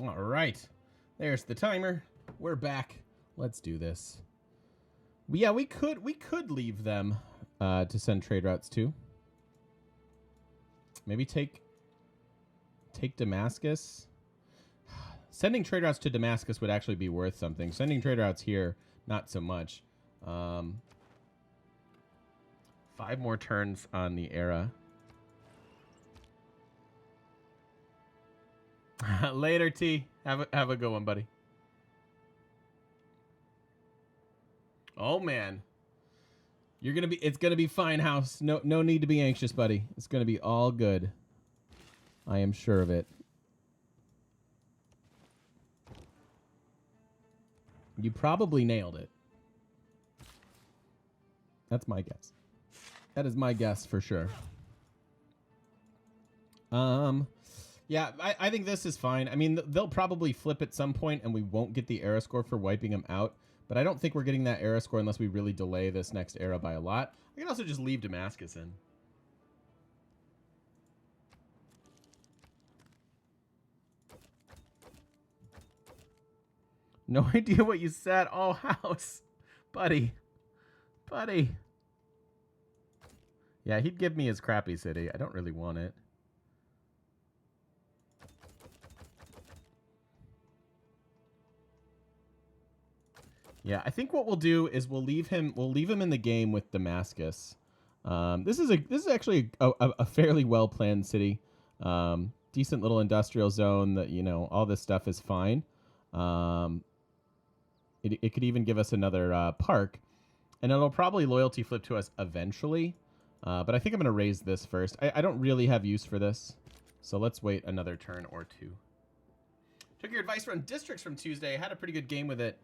All right. There's the timer. We're back. Let's do this. Yeah, we could leave them to send trade routes to. Maybe take Damascus. Sending trade routes to Damascus would actually be worth something. Sending trade routes here, not so much. 5 more turns on the era. Later, T. Have a good one, buddy. Oh man, it's gonna be fine, House. No need to be anxious, buddy. It's gonna be all good. I am sure of it. You probably nailed it. That's my guess. That is my guess for sure. Yeah, I think this is fine. I mean, they'll probably flip at some point, and we won't get the era score for wiping them out. But I don't think we're getting that era score unless we really delay this next era by a lot. I can also just leave Damascus in. No idea what you said. Oh, House. Buddy. Yeah, he'd give me his crappy city. I don't really want it. Yeah, I think what we'll do is we'll leave him in the game with Damascus. This is actually a fairly well planned city. Decent little industrial zone that, all this stuff is fine. It could even give us another park, and it'll probably loyalty flip to us eventually. But I think I'm going to raise this first. I don't really have use for this, so let's wait another turn or two. Took your advice on districts from Tuesday. Had a pretty good game with it.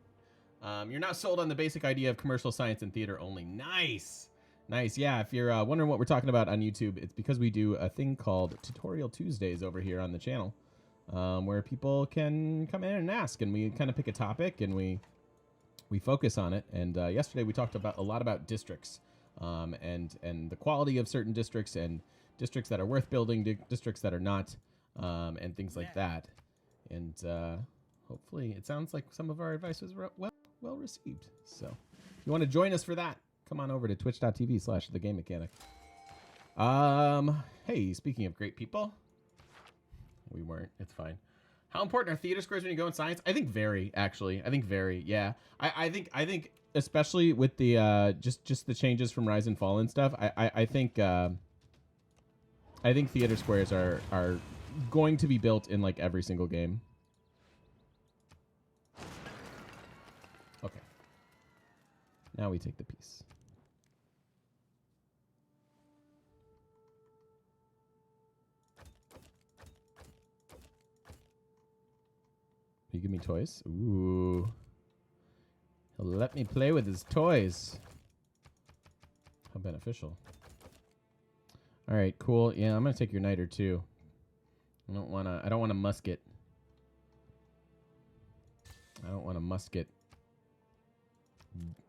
You're now sold on the basic idea of commercial science and theater only. Nice. Yeah, if you're wondering what we're talking about on YouTube, it's because we do a thing called Tutorial Tuesdays over here on the channel, where people can come in and ask, and we kind of pick a topic and we focus on it. And yesterday we talked a lot about districts, and the quality of certain districts, and districts that are worth building, districts that are not, and things like that. And hopefully it sounds like some of our advice was well received. So if you want to join us for that, come on over to twitch.tv/thegamemechanic. Hey, speaking of great people, we weren't. It's fine. How important are theater scores when you go in science? I think very, actually. I think very, yeah. I think especially with the just the changes from Rise and Fall and stuff. I think theater squares are going to be built in like every single game. Okay. Now we take the piece. You give me toys? Ooh. He'll let me play with his toys. How beneficial. All right, cool. Yeah, I'm gonna take your niter too. I don't want a musket. I don't want a musket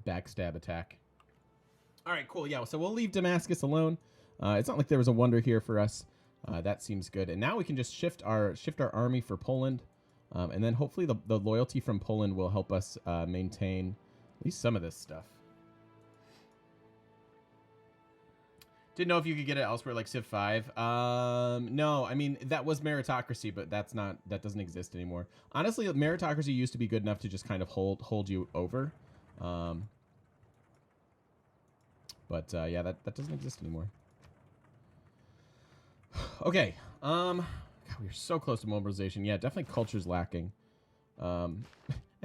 backstab attack. All right, cool. Yeah, so we'll leave Damascus alone. It's not like there was a wonder here for us. That seems good. And now we can just shift our army for Poland. And then hopefully the loyalty from Poland will help us maintain at least some of this stuff. Didn't know if you could get it elsewhere like Civ 5. No, I mean, that was meritocracy, but that doesn't exist anymore. Honestly, meritocracy used to be good enough to just kind of hold you over. But yeah, that doesn't exist anymore. Okay. God, we're so close to mobilization. Yeah, definitely culture's lacking. And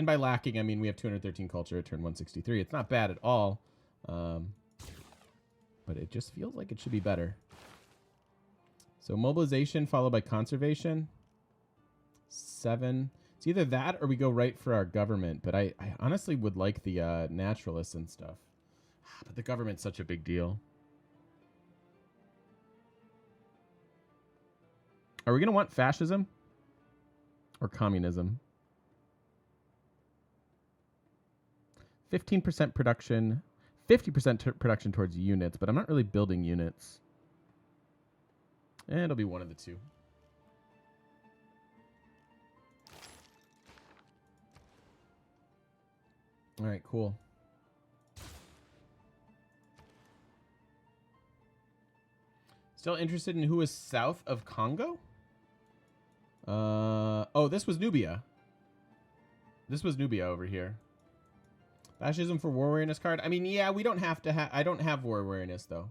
by lacking, I mean we have 213 culture at turn 163. It's not bad at all. But it just feels like it should be better. So mobilization followed by conservation. 7. It's either that or we go right for our government. But I honestly would like the naturalists and stuff. But the government's such a big deal. Are we going to want fascism or communism? 15% production, 50% production towards units, but I'm not really building units. And it'll be one of the two. All right, cool. Still interested in who is south of Congo? Oh, this was Nubia. This was Nubia over here. Fascism for war awareness card. I mean, yeah, we don't have to have. I don't have war awareness though.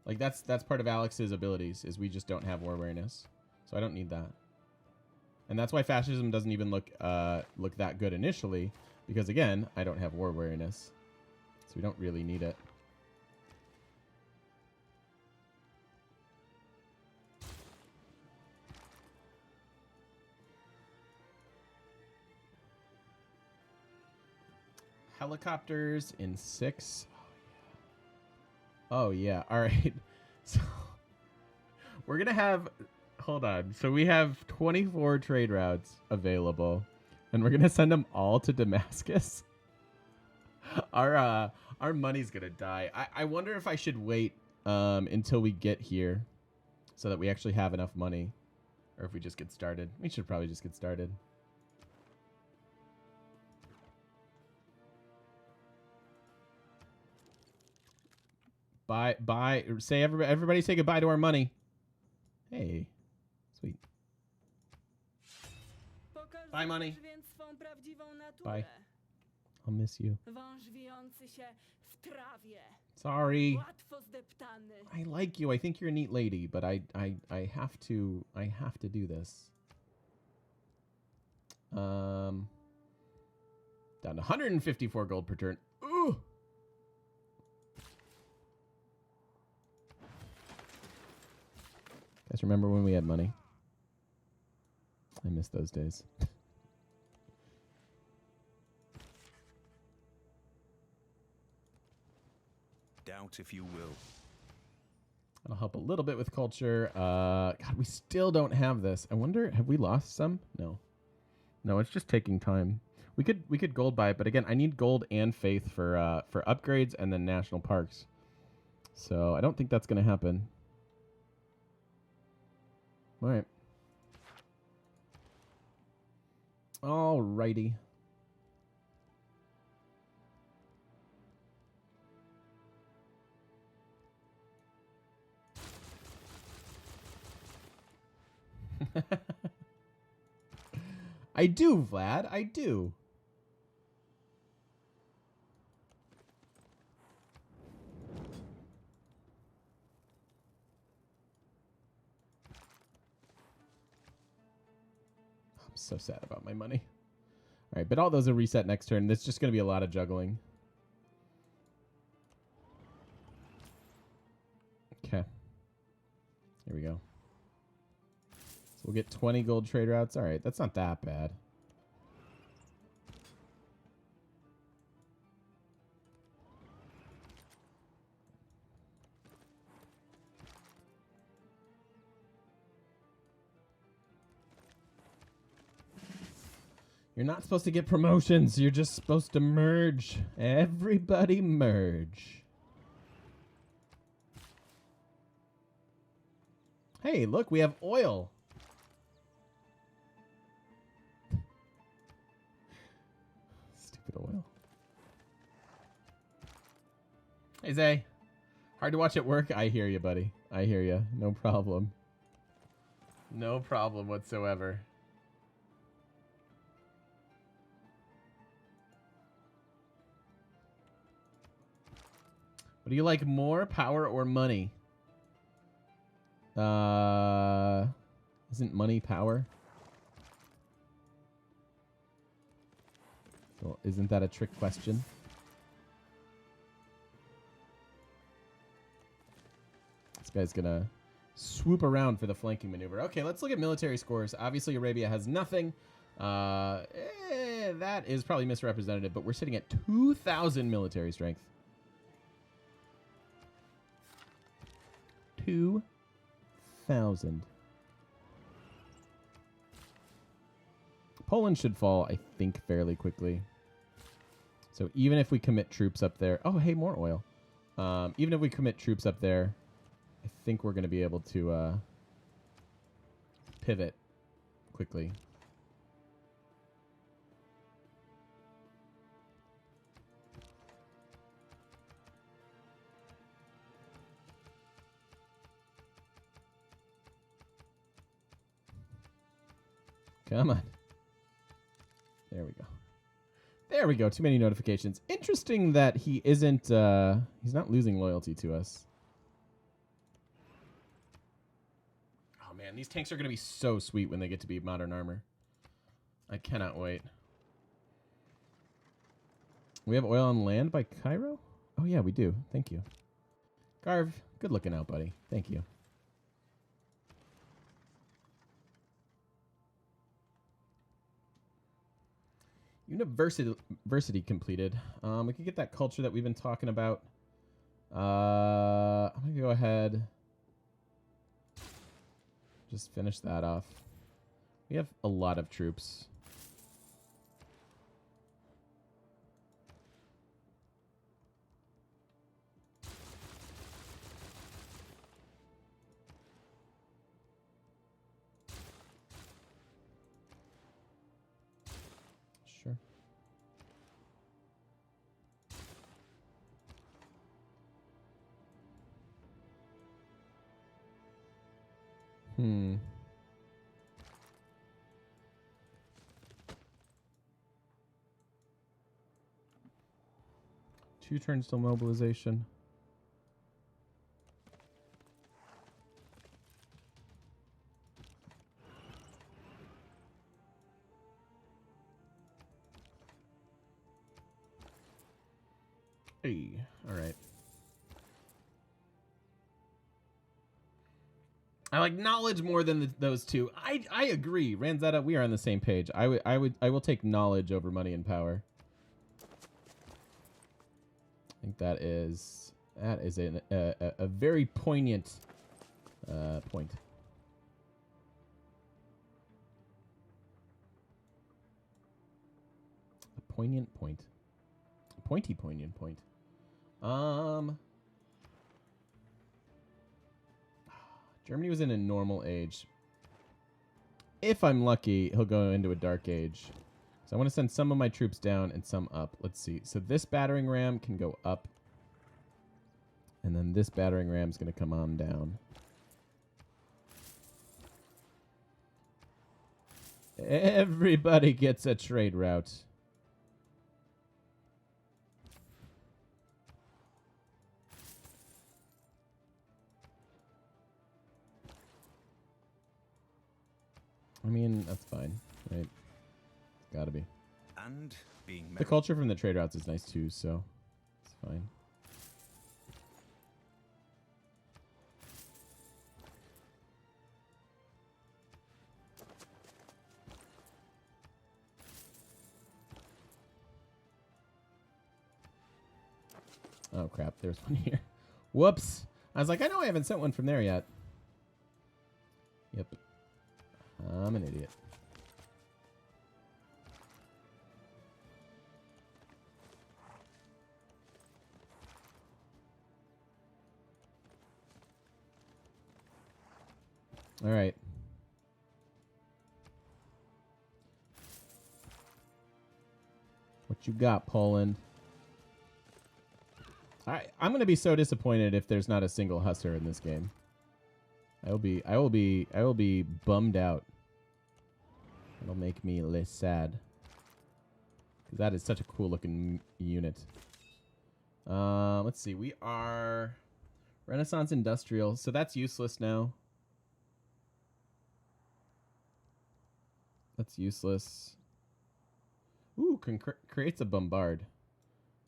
Like that's part of Alex's abilities is we just don't have war awareness, so I don't need that. And that's why fascism doesn't even look that good initially, because again, I don't have war awareness, so we don't really need it. Helicopters in 6. Oh yeah. All right. So we're gonna have. Hold on. So we have 24 trade routes available, and we're gonna send them all to Damascus. Our money's gonna die. I wonder if I should wait until we get here, so that we actually have enough money, or if we just get started. We should probably just get started. Bye. Say everybody say goodbye to our money. Hey, sweet. Bye, money. Bye. I'll miss you. Sorry. I like you. I think you're a neat lady, but I have to do this. Down to 154 gold per turn. Ooh. Guys, remember when we had money? I miss those days. Doubt if you will. That'll help a little bit with culture. God, we still don't have this. I wonder, have we lost some? No. No, it's just taking time. We could gold buy it, but again, I need gold and faith for upgrades and then national parks. So I don't think that's gonna happen. All right. Alrighty. I do, Vlad. I do. I'm so sad about my money. All right, but all those will reset next turn. There's just going to be a lot of juggling. Okay. Here we go. So we'll get 20 gold trade routes. All right, that's not that bad. You're not supposed to get promotions. You're just supposed to merge. Everybody merge. Hey, look, we have oil. Stupid oil. Hey, Zay. Hard to watch at work? I hear you, buddy. I hear you. No problem. No problem whatsoever. What do you like more, power or money? Isn't money power? Well, isn't that a trick question? This guy's gonna swoop around for the flanking maneuver. Okay, let's look at military scores. Obviously, Arabia has nothing. That is probably misrepresentative, but we're sitting at 2,000 military strength. 2,000. Poland should fall, I think, fairly quickly. So even if we commit troops up there... Oh, hey, more oil. Even if we commit troops up there, I think we're going to be able to pivot quickly. Come on. There we go. There we go. Too many notifications. Interesting that he isn't, he's not losing loyalty to us. Oh, man. These tanks are going to be so sweet when they get to be modern armor. I cannot wait. We have oil on land by Cairo? Oh, yeah, we do. Thank you. Garv, good looking out, buddy. Thank you. University completed. We could get that culture that we've been talking about. I'm going to go ahead. Just finish that off. We have a lot of troops. Sure. Hmm. Two turns till mobilization. Hey, all right. I like knowledge more than those two. I agree, Ranzetta. We are on the same page. I will take knowledge over money and power. I think that is a very poignant point. A poignant point. A poignant point. Germany was in a normal age. If I'm lucky, he'll go into a dark age. So I want to send some of my troops down and some up. Let's see. So this battering ram can go up. And then this battering ram is going to come on down. Everybody gets a trade route. I mean, that's fine, right? Gotta be. And being The culture from the trade routes is nice too, so it's fine. Oh crap, there's one here. Whoops. I was like, I know I haven't sent one from there yet. Yep. I'm an idiot. All right. What you got, Poland? I'm going to be so disappointed if there's not a single Hussar in this game. I will be bummed out. It'll make me less sad. Because that is such a cool looking unit. Let's see. We are Renaissance Industrial. So that's useless now. That's useless. Ooh, creates a bombard.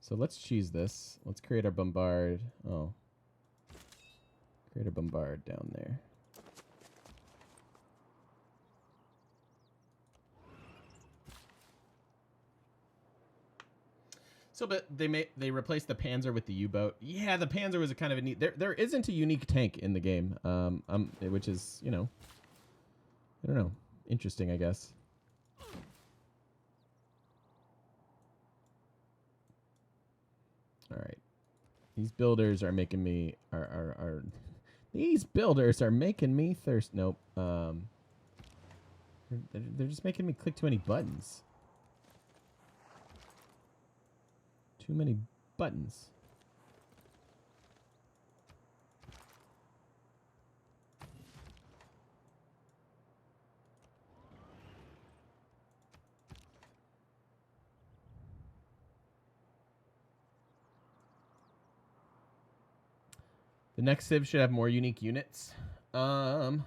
So let's cheese this. Let's create our bombard. Oh. Create a bombard down there. So, but they replaced the Panzer with the U-boat. Yeah, the Panzer was a kind of a neat. There isn't a unique tank in the game, which is, you know, I don't know, interesting, I guess. All right, these builders are making me these builders are making me thirst. Nope. They're just making me click too many buttons. Too many buttons. next Civ should have more unique units. Oh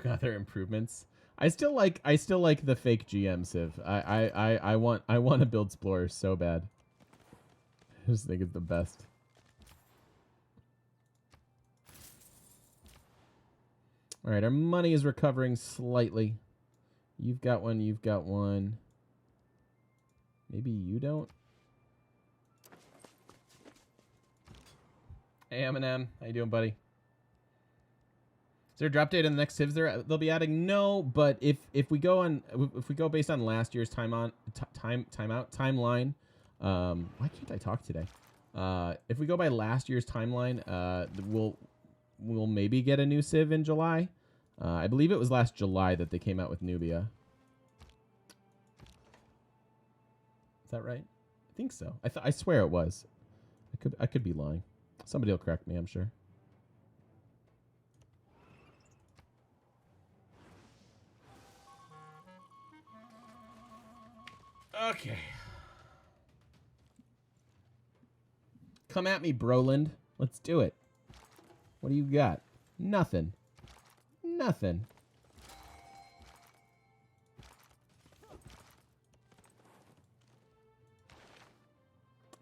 god, there are improvements. I still like the fake GM Civ. I want to build Explorers so bad. I just think it's the best. All right, our money is recovering slightly. You've got one. You've got one. Maybe you don't. Hey, Eminem. How you doing, buddy? Is there a drop date on the next Civs they'll be adding? No, but if we go based on last year's timeline, why can't I talk today? If we go by last year's timeline, we'll maybe get a new Civ in July. I believe it was last July that they came out with Nubia. Is that right? I think so. I swear it was. I could be lying. Somebody will correct me, I'm sure. Okay. Come at me, Broland. Let's do it. What do you got? Nothing. Nothing.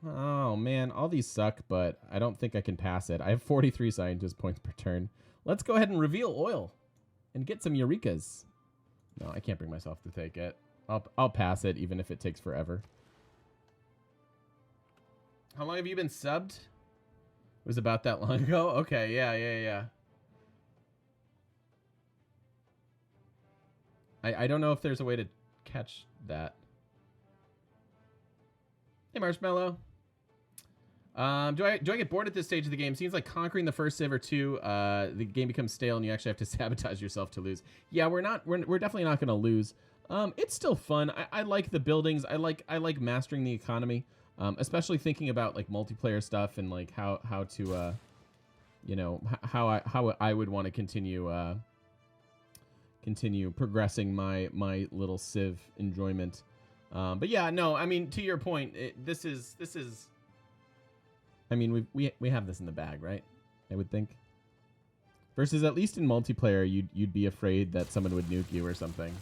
Oh, man. All these suck, but I don't think I can pass it. I have 43 scientist points per turn. Let's go ahead and reveal oil and get some Eurekas. No, I can't bring myself to take it. I'll pass it, even if it takes forever. How long have you been subbed? It was about that long ago? Okay, yeah. I don't know if there's a way to catch that. Hey, Marshmallow. Do I get bored at this stage of the game? Seems like conquering the first civ or two, the game becomes stale and you actually have to sabotage yourself to lose. Yeah, we're definitely not going to lose. It's still fun. I like the buildings. I like mastering the economy, especially thinking about like multiplayer stuff and like how to how I would want to continue progressing my little civ enjoyment. But yeah, no, I mean, to your point, this is. I mean, we have this in the bag, right? I would think. Versus at least in multiplayer, you'd be afraid that someone would nuke you or something.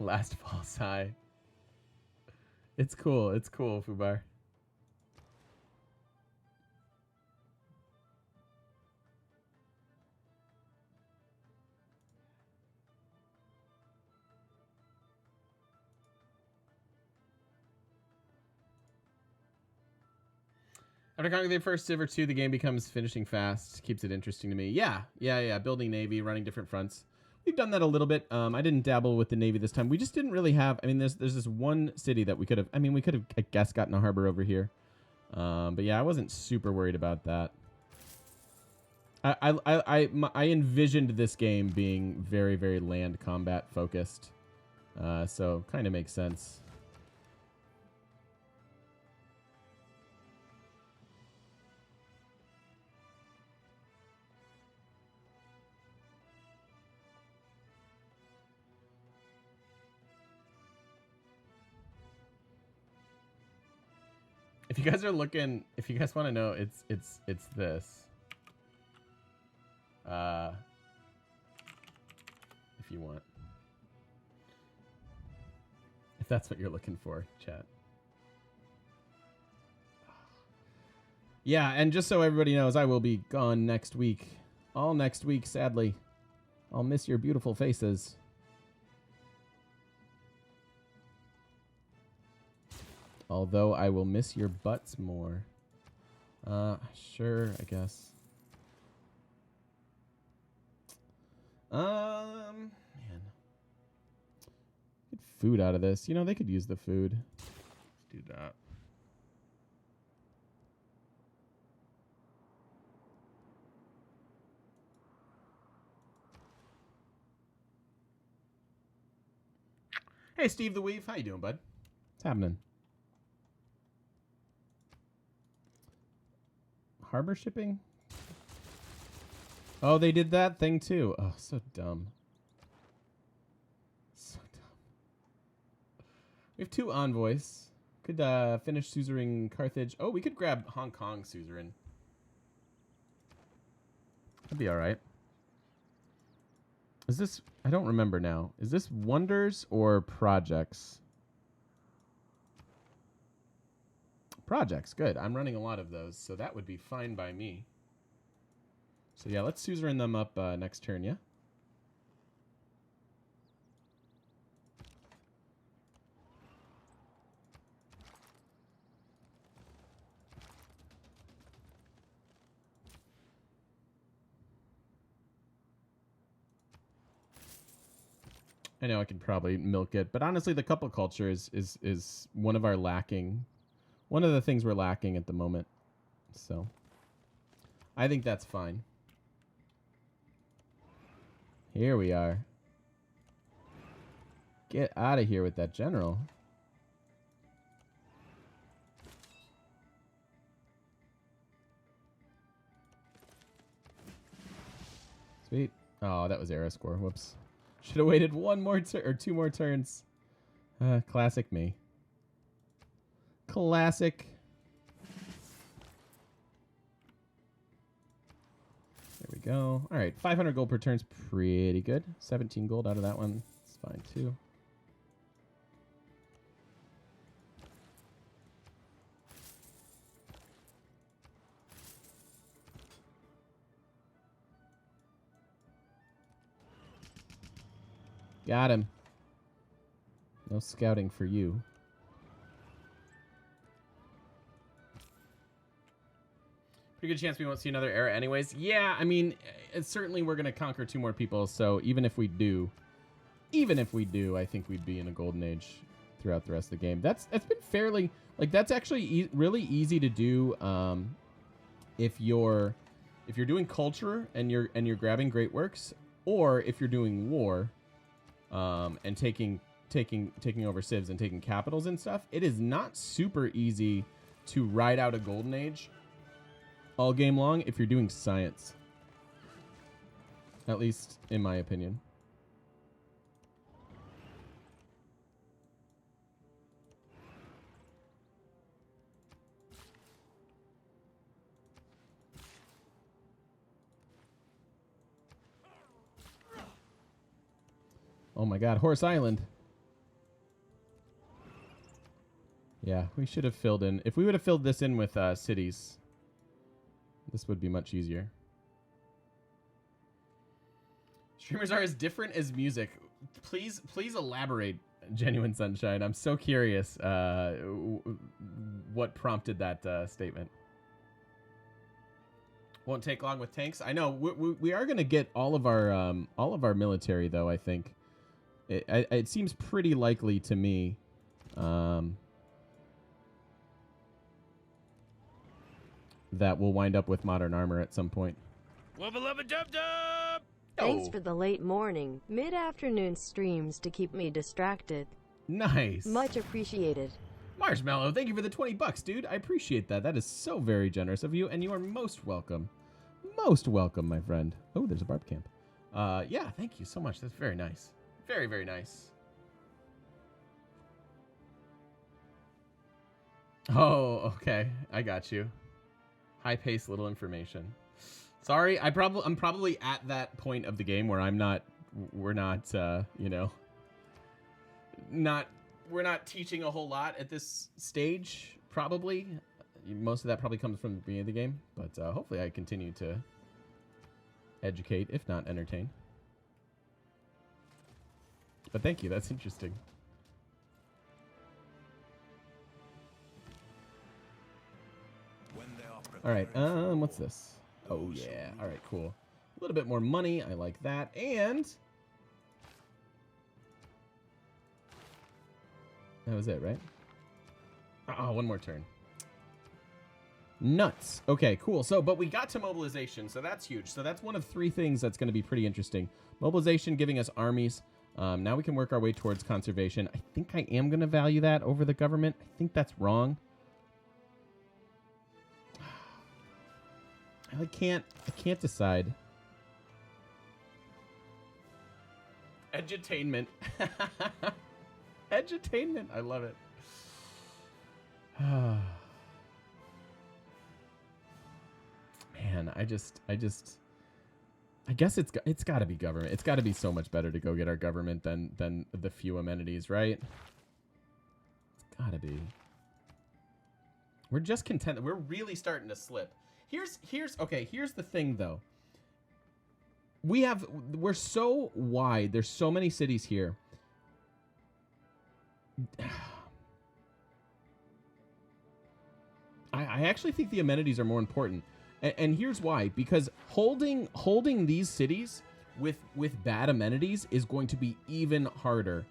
Last false high. It's cool. It's cool, Fubar. After conquering the first civ or two, the game becomes finishing fast. Keeps it interesting to me. Yeah. Building Navy, running different fronts. We've done that a little bit. I didn't dabble with the Navy this time. We just didn't really have... I mean, there's this one city that we could have... I mean, we could have, I guess, gotten a harbor over here. But yeah, I wasn't super worried about that. I envisioned this game being very, very land combat focused. So, kind of makes sense. If you guys are looking, if you guys want to know, it's this. If you want. If that's what you're looking for, chat. Yeah, and just so everybody knows, I will be gone next week. All next week, sadly. I'll miss your beautiful faces. Although I will miss your butts more. Sure, I guess. Man. Get food out of this. You know, they could use the food. Let's do that. Hey, Steve the Weave. How you doing, bud? What's happening? Harbor shipping? Oh, they did that thing too. Oh, so dumb. So dumb. We have 2 envoys. Could finish suzerain Carthage. Oh, we could grab Hong Kong suzerain. That'd be all right. Is this... I don't remember now. Is this wonders or projects? Projects, good. I'm running a lot of those, so that would be fine by me. So yeah, let's suzerain them up next turn, yeah? I know I could probably milk it, but honestly, the couple culture is one of our lacking, one of the things we're lacking at the moment. So I think that's fine. Here we are. Get out of here with that general. Sweet. Oh, that was arrow score. Whoops. Should have waited one more or two more turns. Classic me. Classic. There we go. All right, 500 gold per turn's pretty good. 17 gold out of that one. It's fine too. Got him. No scouting for you. Pretty good chance we won't see another era anyways. Yeah, I mean, certainly we're going to conquer 2 more people, so even if we do, I think we'd be in a golden age throughout the rest of the game. That's been fairly, like, that's actually really easy to do if you're doing culture and you're grabbing great works, or if you're doing war and taking over civs and taking capitals and stuff. It is not super easy to ride out a golden age all game long if you're doing science. At least in my opinion. Oh my god, Horse Island. Yeah, we should have filled in. If we would have filled this in with cities, this would be much easier. Streamers are as different as music. Please elaborate, Genuine Sunshine. I'm so curious what prompted that statement. Won't take long with tanks. I know we are going to get all of our military though. I think it seems pretty likely to me. That we'll wind up with modern armor at some point. Wubba lubba dub dub! Thanks for the late morning, mid-afternoon streams to keep me distracted. Nice. Much appreciated. Marshmallow, thank you for the 20 bucks, dude. I appreciate that. That is so very generous of you, and you are most welcome. Most welcome, my friend. Oh, there's a barb camp. Yeah, thank you so much. That's very nice. Very, very nice. Oh, okay. I got you. High pace, little information. Sorry, I'm probably at that point of the game where we're not teaching a whole lot at this stage, probably. Most of that probably comes from the beginning of the game, but hopefully I continue to educate, if not entertain. But thank you, that's interesting. All right, what's this? Oh, yeah. All right, cool. A little bit more money. I like that. And that was it, right? Oh, one more turn. Nuts. Okay, cool. So, but we got to mobilization, so that's huge. So that's one of 3 things that's going to be pretty interesting. Mobilization giving us armies. Now we can work our way towards conservation. I think I am going to value that over the government. I think that's wrong. I can't decide. Edutainment. Edutainment. I love it. Man, I guess it's got to be government. It's got to be so much better to go get our government than the few amenities, right? It's got to be. We're just content. We're really starting to slip. Here's the thing though. We're so wide. There's so many cities here. I actually think the amenities are more important. And here's why. Because holding these cities with bad amenities is going to be even harder.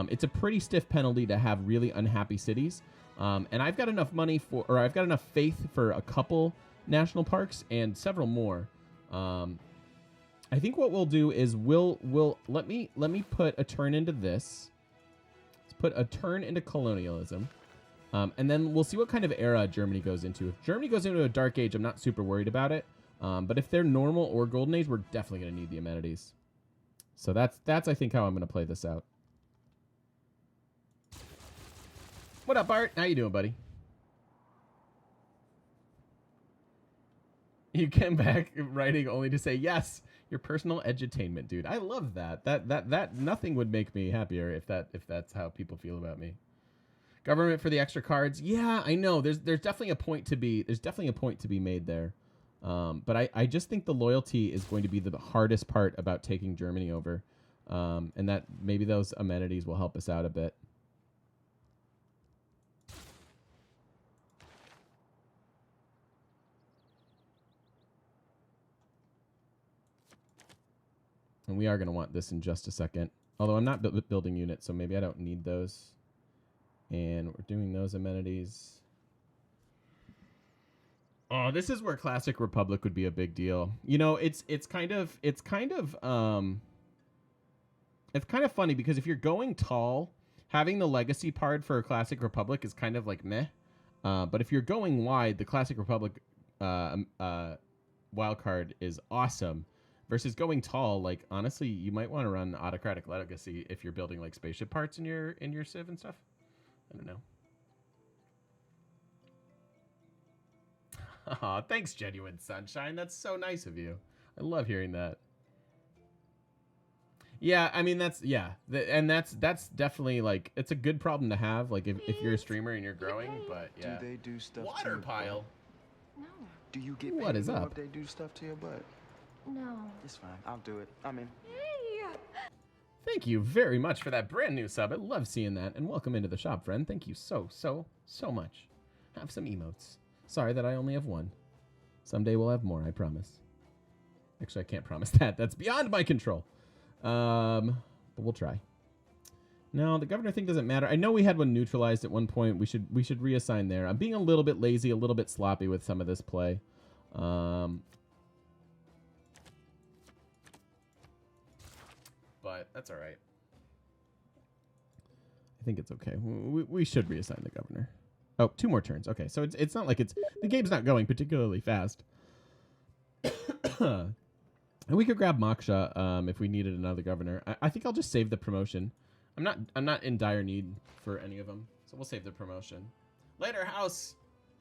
It's a pretty stiff penalty to have really unhappy cities. And I've got enough money I've got enough faith for a couple national parks and several more. I think what we'll do is we'll let me put a turn into this. Let's put a turn into colonialism. And then we'll see what kind of era Germany goes into. If Germany goes into a dark age, I'm not super worried about it. But if they're normal or golden age, we're definitely going to need the amenities. So that's I think how I'm going to play this out. What up, Art? How you doing, buddy? You came back writing only to say yes. Your personal edutainment, dude. I love that. That nothing would make me happier if that's how people feel about me. Government for the extra cards. Yeah, I know. There's definitely a point to be made there. But I just think the loyalty is going to be the hardest part about taking Germany over. And that maybe those amenities will help us out a bit. And we are going to want this in just a second. Although I'm not building units, so maybe I don't need those. And we're doing those amenities. Oh, this is where Classic Republic would be a big deal. You know, it's kind of funny because if you're going tall, having the legacy part for a Classic Republic is kind of like meh. But if you're going wide, the Classic Republic wildcard is awesome. Versus going tall, like honestly, you might want to run Autocratic Legacy if you're building like spaceship parts in your Civ and stuff. I don't know. Aw, thanks, Genuine Sunshine. That's so nice of you. I love hearing that. Yeah, I mean that's that's definitely like it's a good problem to have. Like if you're a streamer and you're growing, but yeah. Do they do stuff Water to your pile. Butt? No. Do you get What paid is more up? if they do stuff to your butt? No. It's fine. I'll do it. I'm in. Thank you very much for that brand new sub. I love seeing that. And welcome into the shop, friend. Thank you so much. Have some emotes. Sorry that I only have one. Someday we'll have more, I promise. Actually, I can't promise that. That's beyond my control. But we'll try. No, the governor thing doesn't matter. I know we had one neutralized at one point. We should reassign there. I'm being a little bit lazy, a little bit sloppy with some of this play. But that's all right. I think it's okay. We should reassign the governor. Oh, 2 more turns. Okay, so it's not like the game's not going particularly fast. And we could grab Moksha if we needed another governor. I think I'll just save the promotion. I'm not in dire need for any of them, so we'll save the promotion. Later, House.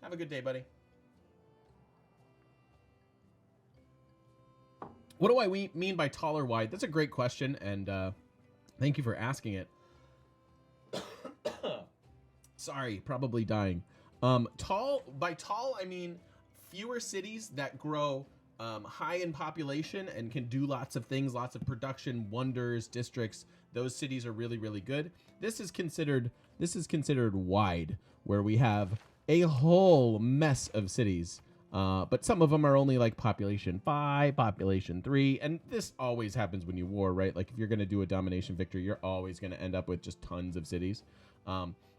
Have a good day, buddy. What do I mean by tall or wide? That's a great question, and thank you for asking it. Sorry, probably dying. By tall, I mean fewer cities that grow high in population and can do lots of things, lots of production, wonders, districts. Those cities are really, really good. This is considered wide, where we have a whole mess of cities. But some of them are only like population 5, population 3, and this always happens when you war, right? Like if you're going to do a domination victory, you're always going to end up with just tons of cities.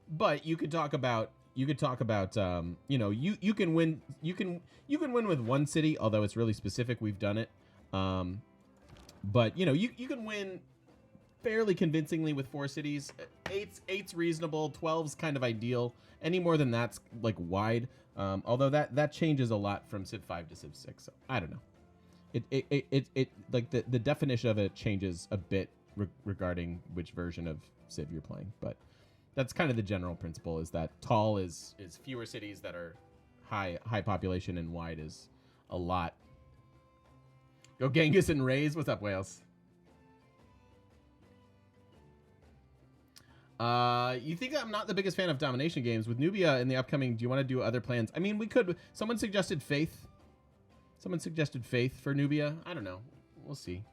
But you could talk about you know, you can win with one city, although it's really specific. We've done it. But you know, you can win fairly convincingly with 4 cities. 8's reasonable, 12's kind of ideal. Any more than that's like wide. Although that changes a lot from Civ 5 to Civ 6. So I don't know. It like the definition of it changes a bit regarding which version of Civ you're playing. But That's kind of the general principle, is that tall is fewer cities that are high population, and wide is a lot. Go Genghis and Rays. What's up, Wales? You think I'm not the biggest fan of domination games? With Nubia in the upcoming, do you want to do other plans? I mean, we could. Someone suggested Faith. Someone suggested Faith for Nubia. I don't know. We'll see.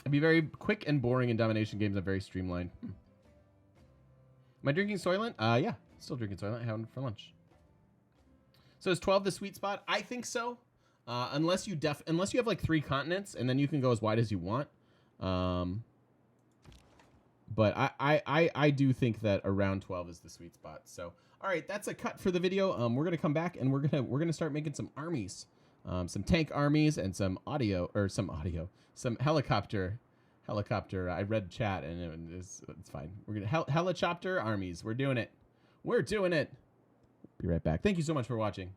It'd be very quick and boring in domination games. I'm very streamlined. Am I drinking Soylent? Yeah, still drinking Soylent. I had one for lunch. So is 12 the sweet spot? I think so. Unless you have like 3 continents, and then you can go as wide as you want. But I do think that around 12 is the sweet spot. So all right, that's a cut for the video. We're gonna come back and we're gonna start making some armies, some tank armies and some helicopter. I read chat and it's fine. We're gonna helicopter armies. We're doing it. Be right back. Thank you so much for watching.